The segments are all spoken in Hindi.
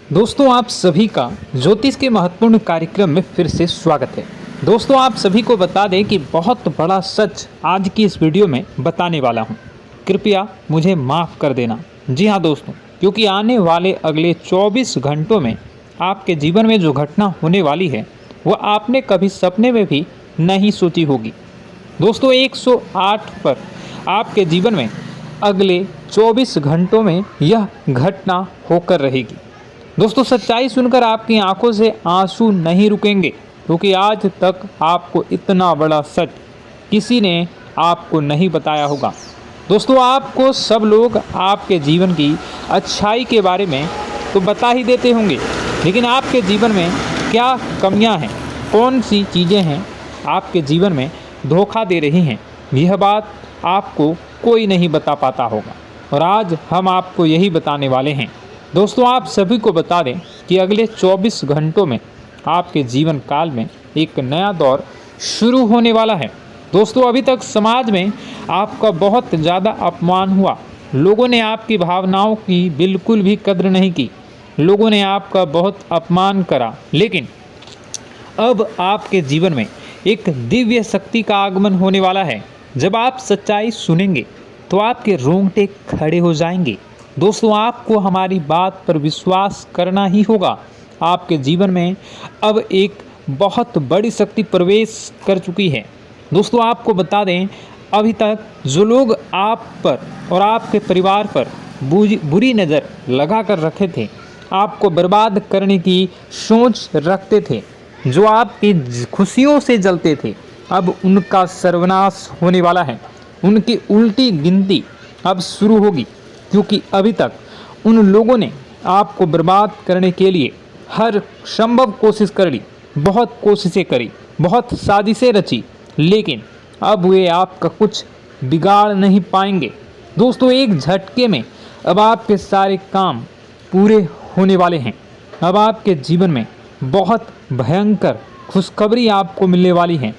दोस्तों आप सभी का ज्योतिष के महत्वपूर्ण कार्यक्रम में फिर से स्वागत है। दोस्तों आप सभी को बता दें कि बहुत बड़ा सच आज की इस वीडियो में बताने वाला हूं। कृपया मुझे माफ़ कर देना। जी हां दोस्तों, क्योंकि आने वाले अगले 24 घंटों में आपके जीवन में जो घटना होने वाली है वह आपने कभी सपने में भी नहीं सोची होगी। दोस्तों 108 पर आपके जीवन में अगले 24 घंटों में यह घटना होकर रहेगी। दोस्तों सच्चाई सुनकर आपकी आंखों से आंसू नहीं रुकेंगे, क्योंकि आज तक आपको इतना बड़ा सच किसी ने आपको नहीं बताया होगा। दोस्तों आपको सब लोग आपके जीवन की अच्छाई के बारे में तो बता ही देते होंगे, लेकिन आपके जीवन में क्या कमियां हैं, कौन सी चीज़ें हैं आपके जीवन में धोखा दे रही हैं, यह बात आपको कोई नहीं बता पाता होगा। और आज हम आपको यही बताने वाले हैं। दोस्तों आप सभी को बता दें कि अगले 24 घंटों में आपके जीवन काल में एक नया दौर शुरू होने वाला है। दोस्तों अभी तक समाज में आपका बहुत ज़्यादा अपमान हुआ, लोगों ने आपकी भावनाओं की बिल्कुल भी कद्र नहीं की, लोगों ने आपका बहुत अपमान करा, लेकिन अब आपके जीवन में एक दिव्य शक्ति का आगमन होने वाला है। जब आप सच्चाई सुनेंगे तो आपके रोंगटे खड़े हो जाएंगे। दोस्तों आपको हमारी बात पर विश्वास करना ही होगा। आपके जीवन में अब एक बहुत बड़ी शक्ति प्रवेश कर चुकी है। दोस्तों आपको बता दें, अभी तक जो लोग आप पर और आपके परिवार पर बुरी नज़र लगा कर रखे थे, आपको बर्बाद करने की सोच रखते थे, जो आपकी खुशियों से जलते थे, अब उनका सर्वनाश होने वाला है। उनकी उल्टी गिनती अब शुरू होगी, क्योंकि अभी तक उन लोगों ने आपको बर्बाद करने के लिए हर संभव कोशिश कर ली, बहुत कोशिशें करी, बहुत साजिशें रची, लेकिन अब वे आपका कुछ बिगाड़ नहीं पाएंगे। दोस्तों एक झटके में अब आपके सारे काम पूरे होने वाले हैं। अब आपके जीवन में बहुत भयंकर खुशखबरी आपको मिलने वाली है।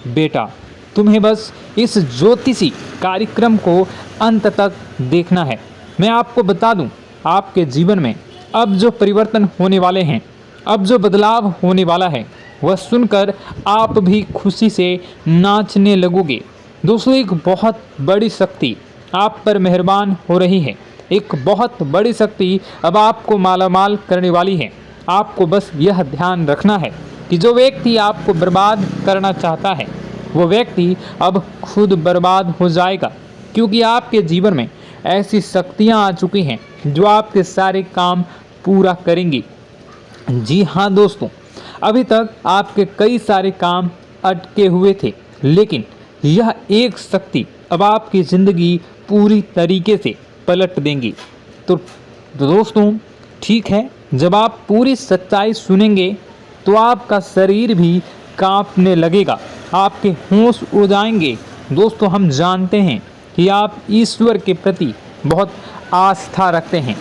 बेटा तुम्हें बस इस ज्योतिषी कार्यक्रम को अंत तक देखना है। मैं आपको बता दूं, आपके जीवन में अब जो परिवर्तन होने वाले हैं, अब जो बदलाव होने वाला है, वह सुनकर आप भी खुशी से नाचने लगोगे। दोस्तों एक बहुत बड़ी शक्ति आप पर मेहरबान हो रही है। एक बहुत बड़ी शक्ति अब आपको मालामाल करने वाली है। आपको बस यह ध्यान रखना है कि जो व्यक्ति आपको बर्बाद करना चाहता है, वो व्यक्ति अब खुद बर्बाद हो जाएगा, क्योंकि आपके जीवन में ऐसी शक्तियां आ चुकी हैं जो आपके सारे काम पूरा करेंगी। जी हाँ दोस्तों, अभी तक आपके कई सारे काम अटके हुए थे, लेकिन यह एक शक्ति अब आपकी ज़िंदगी पूरी तरीके से पलट देंगी। तो दोस्तों ठीक है, जब आप पूरी सच्चाई सुनेंगे तो आपका शरीर भी कांपने लगेगा, आपके होश उड़ जाएंगे। दोस्तों हम जानते हैं कि आप ईश्वर के प्रति बहुत आस्था रखते हैं,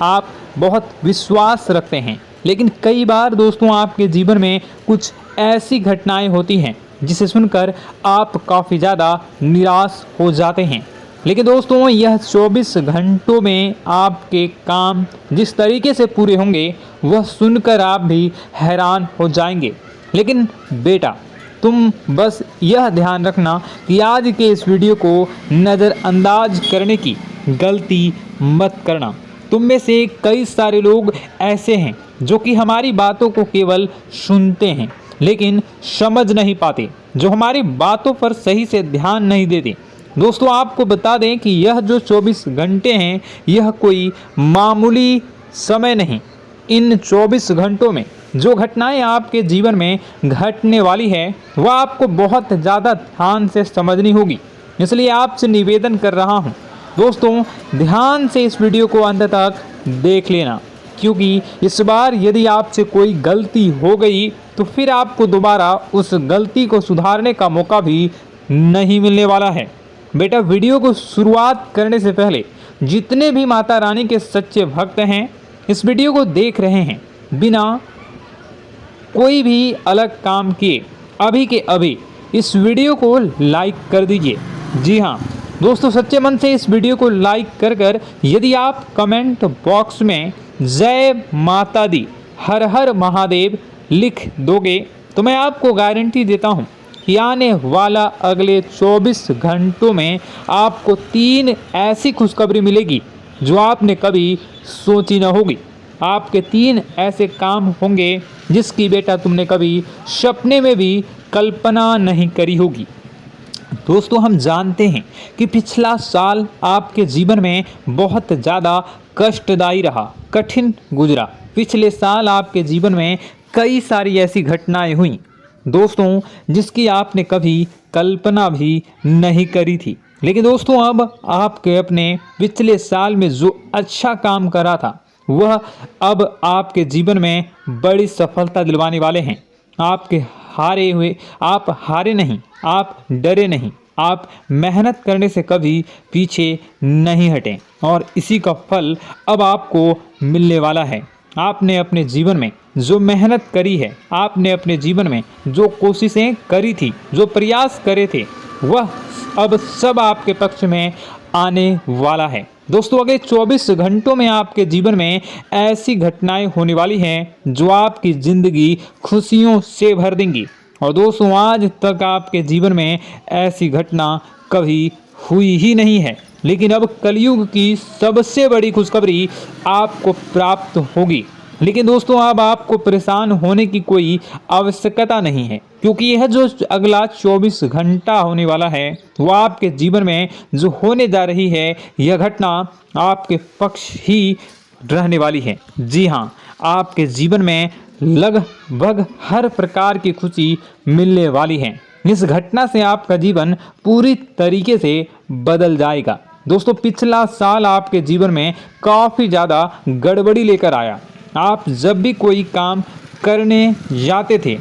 आप बहुत विश्वास रखते हैं, लेकिन कई बार दोस्तों आपके जीवन में कुछ ऐसी घटनाएं होती हैं जिसे सुनकर आप काफ़ी ज़्यादा निराश हो जाते हैं। लेकिन दोस्तों यह 24 घंटों में आपके काम जिस तरीके से पूरे होंगे वह सुनकर आप भी हैरान हो जाएंगे। लेकिन बेटा तुम बस यह ध्यान रखना कि आज के इस वीडियो को नज़रअंदाज करने की गलती मत करना। तुम में से कई सारे लोग ऐसे हैं जो कि हमारी बातों को केवल सुनते हैं लेकिन समझ नहीं पाते, जो हमारी बातों पर सही से ध्यान नहीं देते। दोस्तों आपको बता दें कि यह जो 24 घंटे हैं यह कोई मामूली समय नहीं। इन 24 घंटों में जो घटनाएं आपके जीवन में घटने वाली है वह आपको बहुत ज़्यादा ध्यान से समझनी होगी। इसलिए आपसे निवेदन कर रहा हूं दोस्तों, ध्यान से इस वीडियो को अंत तक देख लेना, क्योंकि इस बार यदि आपसे कोई गलती हो गई तो फिर आपको दोबारा उस गलती को सुधारने का मौका भी नहीं मिलने वाला है। बेटा वीडियो को शुरुआत करने से पहले जितने भी माता रानी के सच्चे भक्त हैं इस वीडियो को देख रहे हैं, बिना कोई भी अलग काम किए अभी के अभी इस वीडियो को लाइक कर दीजिए। जी हाँ दोस्तों, सच्चे मन से इस वीडियो को लाइक कर यदि आप कमेंट बॉक्स में जय माता दी, हर हर महादेव लिख दोगे तो मैं आपको गारंटी देता हूँ कि आने वाला अगले 24 घंटों में आपको 3 ऐसी खुशखबरी मिलेगी जो आपने कभी सोची न होगी। आपके 3 ऐसे काम होंगे जिसकी बेटा तुमने कभी सपने में भी कल्पना नहीं करी होगी। दोस्तों, हम जानते हैं कि पिछला साल आपके जीवन में बहुत ज़्यादा कष्टदायी रहा, कठिन गुजरा। पिछले साल आपके जीवन में कई सारी ऐसी घटनाएं हुई दोस्तों जिसकी आपने कभी कल्पना भी नहीं करी थी। लेकिन दोस्तों, अब आपके अपने पिछले साल में जो अच्छा काम करा था वह अब आपके जीवन में बड़ी सफलता दिलवाने वाले हैं। आप हारे नहीं, आप डरे नहीं, आप मेहनत करने से कभी पीछे नहीं हटें और इसी का फल अब आपको मिलने वाला है। आपने अपने जीवन में जो मेहनत करी है, आपने अपने जीवन में जो कोशिशें करी थी, जो प्रयास करे थे, वह अब सब आपके पक्ष में आने वाला है। दोस्तों, अगले 24 घंटों में आपके जीवन में ऐसी घटनाएं होने वाली हैं जो आपकी ज़िंदगी खुशियों से भर देंगी। और दोस्तों, आज तक आपके जीवन में ऐसी घटना कभी हुई ही नहीं है, लेकिन अब कलयुग की सबसे बड़ी खुशखबरी आपको प्राप्त होगी। लेकिन दोस्तों, अब आपको परेशान होने की कोई आवश्यकता नहीं है, क्योंकि यह जो अगला 24 घंटा होने वाला है वह आपके जीवन में जो होने जा रही है यह घटना आपके पक्ष ही रहने वाली है। जी हाँ, आपके जीवन में लगभग हर प्रकार की खुशी मिलने वाली है। इस घटना से आपका जीवन पूरी तरीके से बदल जाएगा। दोस्तों, पिछला साल आपके जीवन में काफ़ी ज़्यादा गड़बड़ी लेकर आया। आप जब भी कोई काम करने जाते थे,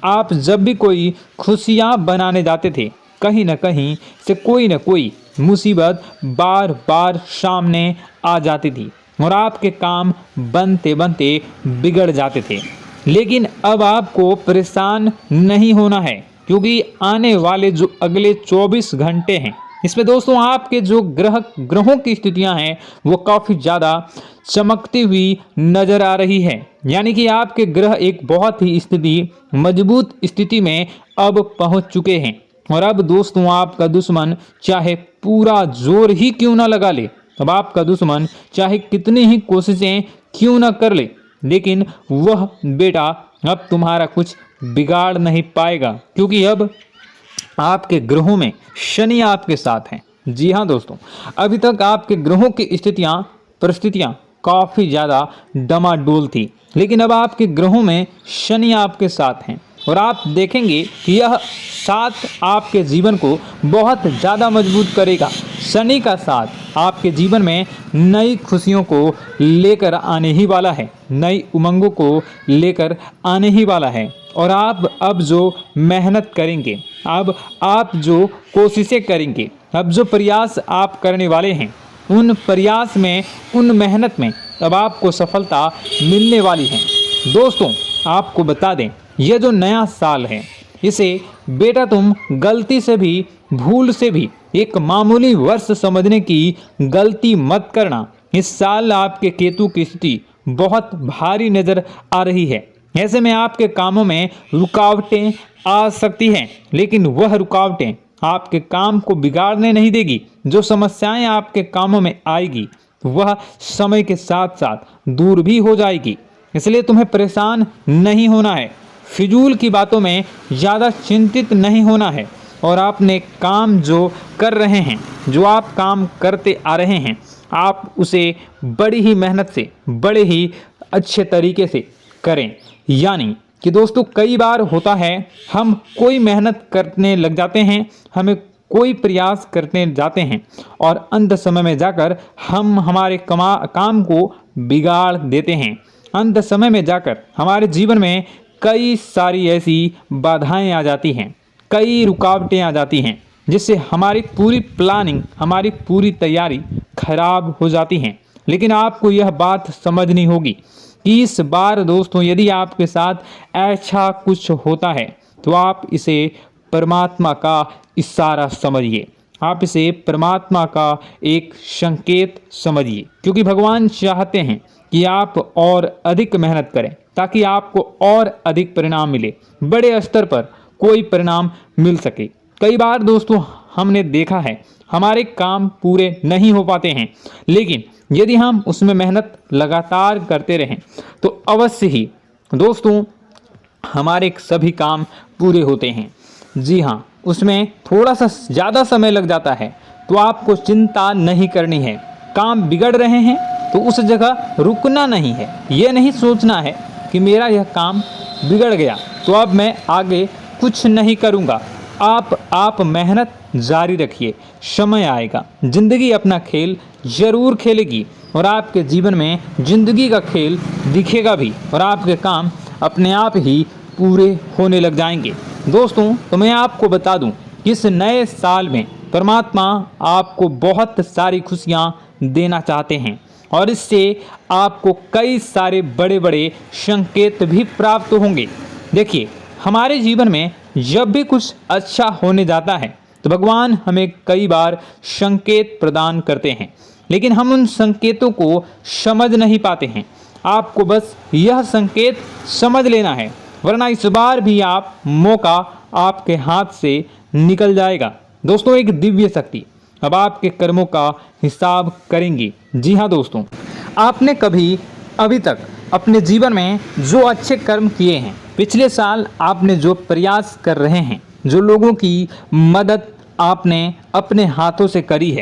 आप जब भी कोई खुशियाँ बनाने जाते थे, कहीं न कहीं से कोई न कोई मुसीबत बार बार सामने आ जाती थी और आपके काम बनते बनते बिगड़ जाते थे। लेकिन अब आपको परेशान नहीं होना है, क्योंकि आने वाले जो अगले 24 घंटे हैं इसमें दोस्तों आपके जो ग्रहों की स्थितियां हैं वो काफ़ी ज़्यादा चमकती हुई नज़र आ रही है। यानी कि आपके ग्रह एक बहुत ही मजबूत स्थिति में अब पहुंच चुके हैं। और अब दोस्तों, आपका दुश्मन चाहे पूरा जोर ही क्यों ना लगा ले, अब आपका दुश्मन चाहे कितनी ही कोशिशें क्यों ना कर ले, लेकिन वह बेटा अब तुम्हारा कुछ बिगाड़ नहीं पाएगा, क्योंकि अब आपके ग्रहों में शनि आपके साथ हैं। जी हाँ दोस्तों, अभी तक आपके ग्रहों की परिस्थितियाँ काफ़ी ज़्यादा डमाडोल थी, लेकिन अब आपके ग्रहों में शनि आपके साथ हैं और आप देखेंगे कि यह साथ आपके जीवन को बहुत ज़्यादा मजबूत करेगा। शनि का साथ आपके जीवन में नई खुशियों को लेकर आने ही वाला है, नई उमंगों को लेकर आने ही वाला है। और आप अब जो मेहनत करेंगे, अब आप जो कोशिशें करेंगे, अब जो प्रयास आप करने वाले हैं, उन प्रयास में, उन मेहनत में अब आपको सफलता मिलने वाली है। दोस्तों, आपको बता दें, यह जो नया साल है इसे बेटा तुम गलती से भी, भूल से भी एक मामूली वर्ष समझने की गलती मत करना। इस साल आपके केतु की स्थिति बहुत भारी नज़र आ रही है। ऐसे में आपके कामों में रुकावटें आ सकती हैं, लेकिन वह रुकावटें आपके काम को बिगाड़ने नहीं देगी। जो समस्याएं आपके कामों में आएगी वह समय के साथ साथ दूर भी हो जाएगी। इसलिए तुम्हें परेशान नहीं होना है, फिजूल की बातों में ज़्यादा चिंतित नहीं होना है। और आपने काम जो कर रहे हैं, जो आप काम करते आ रहे हैं, आप उसे बड़ी ही मेहनत से, बड़े ही अच्छे तरीके से करें। यानी कि दोस्तों, कई बार होता है हम कोई मेहनत करने लग जाते हैं, हमें कोई प्रयास करने जाते हैं और अंत समय में जाकर हम हमारे काम को बिगाड़ देते हैं। अंत समय में जाकर हमारे जीवन में कई सारी ऐसी बाधाएं आ जाती हैं, कई रुकावटें आ जाती हैं, जिससे हमारी पूरी प्लानिंग, हमारी पूरी तैयारी खराब हो जाती हैं। लेकिन आपको यह बात समझनी होगी कि इस बार दोस्तों, यदि आपके साथ ऐसा कुछ होता है तो आप इसे परमात्मा का इशारा समझिए। आप इसे परमात्मा का एक संकेत समझिए, क्योंकि भगवान चाहते हैं कि आप और अधिक मेहनत करें ताकि आपको और अधिक परिणाम मिले, बड़े स्तर पर कोई परिणाम मिल सके। कई बार दोस्तों हमने देखा है हमारे काम पूरे नहीं हो पाते हैं, लेकिन यदि हम उसमें मेहनत लगातार करते रहें तो अवश्य ही दोस्तों हमारे सभी काम पूरे होते हैं। जी हाँ, उसमें थोड़ा सा ज़्यादा समय लग जाता है तो आपको चिंता नहीं करनी है। काम बिगड़ रहे हैं तो उस जगह रुकना नहीं है, ये नहीं सोचना है कि मेरा यह काम बिगड़ गया तो अब मैं आगे कुछ नहीं करूँगा। आप मेहनत जारी रखिए, समय आएगा, ज़िंदगी अपना खेल ज़रूर खेलेगी और आपके जीवन में ज़िंदगी का खेल दिखेगा भी और आपके काम अपने आप ही पूरे होने लग जाएंगे। दोस्तों तो मैं आपको बता दूं कि इस नए साल में परमात्मा आपको बहुत सारी खुशियां देना चाहते हैं और इससे आपको कई सारे बड़े बड़े संकेत भी प्राप्त होंगे। देखिए, हमारे जीवन में जब भी कुछ अच्छा होने जाता है तो भगवान हमें कई बार संकेत प्रदान करते हैं, लेकिन हम उन संकेतों को समझ नहीं पाते हैं। आपको बस यह संकेत समझ लेना है, वरना इस बार भी आप मौका आपके हाथ से निकल जाएगा। दोस्तों, एक दिव्य शक्ति अब आपके कर्मों का हिसाब करेंगी। जी हाँ दोस्तों, आपने कभी अभी तक अपने जीवन में जो अच्छे कर्म किए हैं, पिछले साल आपने जो प्रयास कर रहे हैं, जो लोगों की मदद आपने अपने हाथों से करी है,